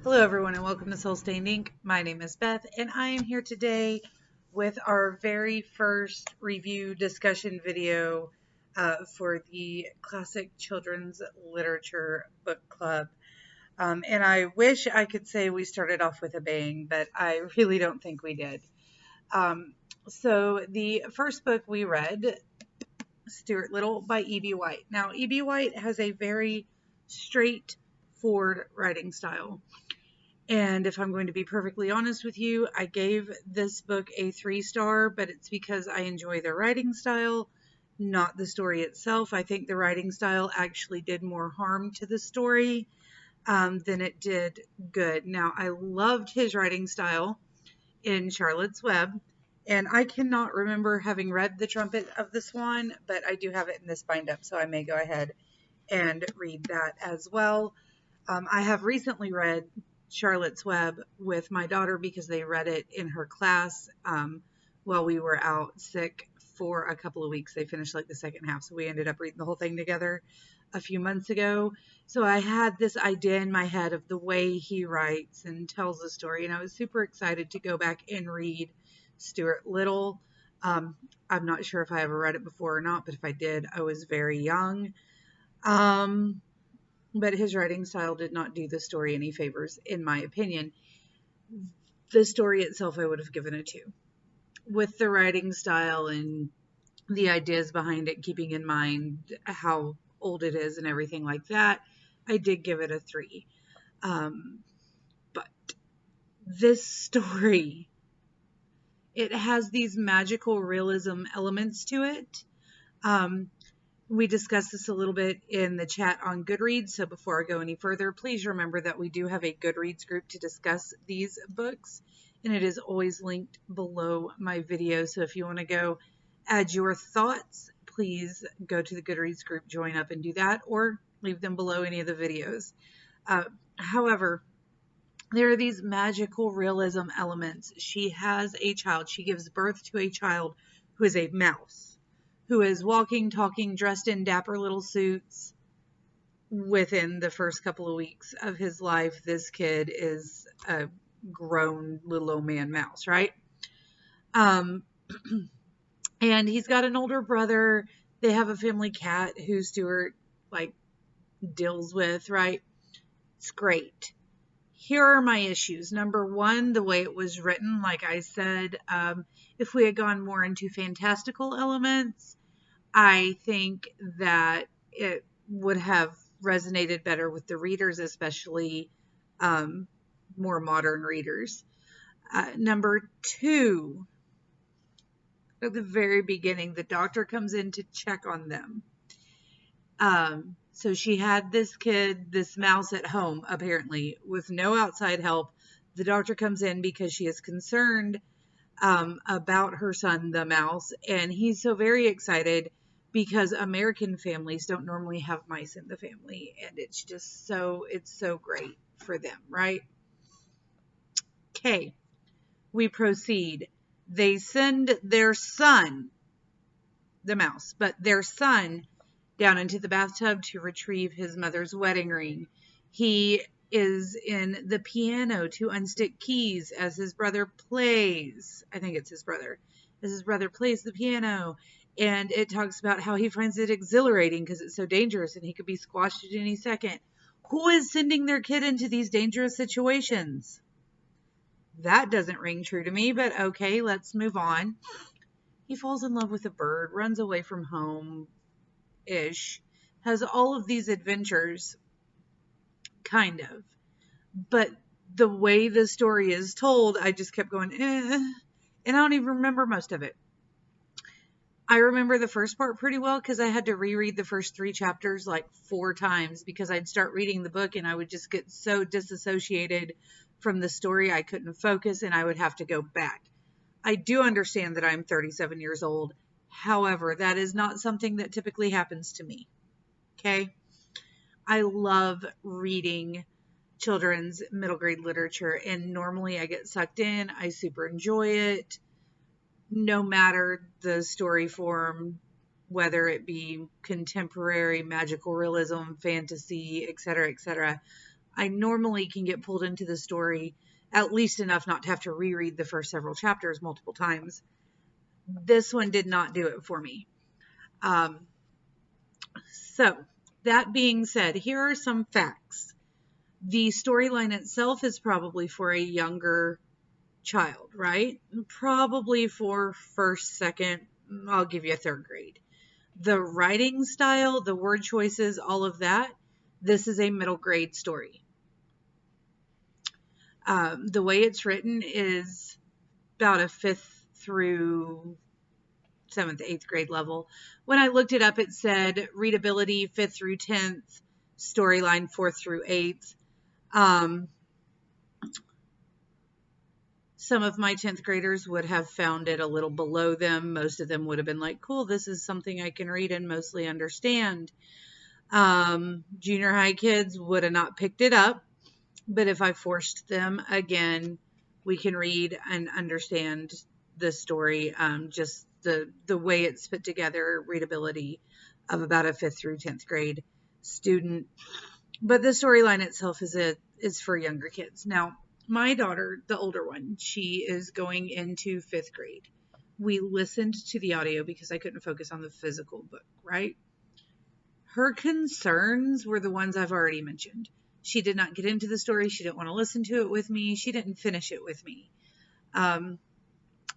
Hello, everyone, and welcome to Soul Stained Ink. My name is Beth, and I am here today with our very first review discussion video for the Classic Children's Literature Book Club. And I wish I could say we started off with a bang, but I really don't think we did. So the first book we read, Stuart Little by E.B. White. Now, E.B. White has a very straightforward writing style. And if I'm going to be perfectly honest with you, I gave this book a 3-star, but it's because I enjoy the writing style, not the story itself. I think the writing style actually did more harm to the story than it did good. Now, I loved his writing style in Charlotte's Web, and I cannot remember having read The Trumpet of the Swan, but I do have it in this bind-up, so I may go ahead and read that as well. I have recently read Charlotte's Web with my daughter because they read it in her class while we were out sick for a couple of weeks. They finished like the second half, so we ended up reading the whole thing together a few months ago. So I had this idea in my head of the way he writes and tells the story, and I was super excited to go back and read Stuart Little. I'm not sure if I ever read it before or not, but if I did, I was very young. But his writing style did not do the story any favors, in my opinion. The story itself, I would have given a 2. With the writing style and the ideas behind it, keeping in mind how old it is and everything like that, I did give it a 3. But this story, it has these magical realism elements to it. We discussed this a little bit in the chat on Goodreads, so before I go any further, please remember that we do have a Goodreads group to discuss these books, and it is always linked below my video. So if you want to go add your thoughts, please go to the Goodreads group, join up and do that, or leave them below any of the videos. However, there are these magical realism elements. She has a child. She gives birth to a child who is a mouse, who is walking, talking, dressed in dapper little suits. Within the first couple of weeks of his life, this kid is a grown little old man mouse, right? And he's got an older brother. They have a family cat who Stuart, deals with, right? It's great. Here are my issues. Number 1, the way it was written. Like I said, if we had gone more into fantastical elements, I think that it would have resonated better with the readers, especially more modern readers. Number 2, at the very beginning, the doctor comes in to check on them. So she had this kid, this mouse at home, apparently, with no outside help. The doctor comes in because she is concerned about her son, the mouse, and he's so very excited because American families don't normally have mice in the family, and it's just it's so great for them, right? Okay, we proceed. They send their son, the mouse, but their son down into the bathtub to retrieve his mother's wedding ring. He is in the piano to unstick keys as his brother plays. I think it's his brother. As his brother plays the piano. And it talks about how he finds it exhilarating because it's so dangerous and he could be squashed at any second. Who is sending their kid into these dangerous situations? That doesn't ring true to me, but okay, let's move on. He falls in love with a bird, runs away from home-ish, has all of these adventures, kind of. But the way the story is told, I just kept going, and I don't even remember most of it. I remember the first part pretty well because I had to reread the first 3 chapters like 4 times because I'd start reading the book and I would just get so disassociated from the story I couldn't focus and I would have to go back. I do understand that I'm 37 years old. However, that is not something that typically happens to me. Okay? I love reading children's middle grade literature and normally I get sucked in. I super enjoy it. No matter the story form, whether it be contemporary, magical realism, fantasy, etc., etc., I normally can get pulled into the story at least enough not to have to reread the first several chapters multiple times. This one did not do it for me. So, that being said, here are some facts. The storyline itself is probably for a younger child, right? Probably for first, second, I'll give you a third grade. The writing style, the word choices, all of that, this is a middle grade story. The way it's written is about a 5th through 7th, 8th grade level. When I looked it up, it said readability 5th through 10th, storyline 4th through 8th. Some of my 10th graders would have found it a little below them. Most of them would have been like, cool, this is something I can read and mostly understand. Junior high kids would have not picked it up, but if I forced them, again, we can read and understand the story. Just the way it's put together, readability of about a 5th through 10th grade student. But the storyline itself is for younger kids. Now, my daughter, the older one, she is going into 5th grade. We listened to the audio because I couldn't focus on the physical book, right? Her concerns were the ones I've already mentioned. She did not get into the story. She didn't want to listen to it with me. She didn't finish it with me.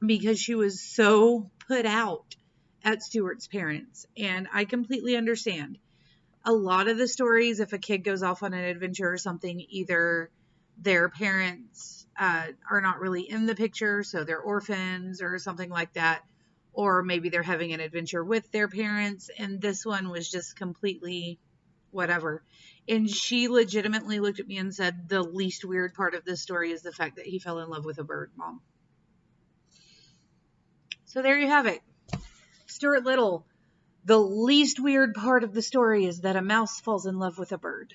Because she was so put out at Stuart's parents. And I completely understand. A lot of the stories, if a kid goes off on an adventure or something, either their parents are not really in the picture, so they're orphans or something like that, or maybe they're having an adventure with their parents, and this one was just completely whatever. And she legitimately looked at me and said, the least weird part of this story is the fact that he fell in love with a bird, Mom. So there you have it. Stuart Little. The least weird part of the story is that a mouse falls in love with a bird.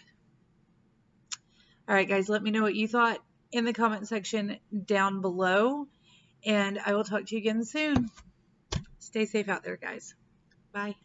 All right, guys, let me know what you thought in the comment section down below, and I will talk to you again soon. Stay safe out there, guys. Bye.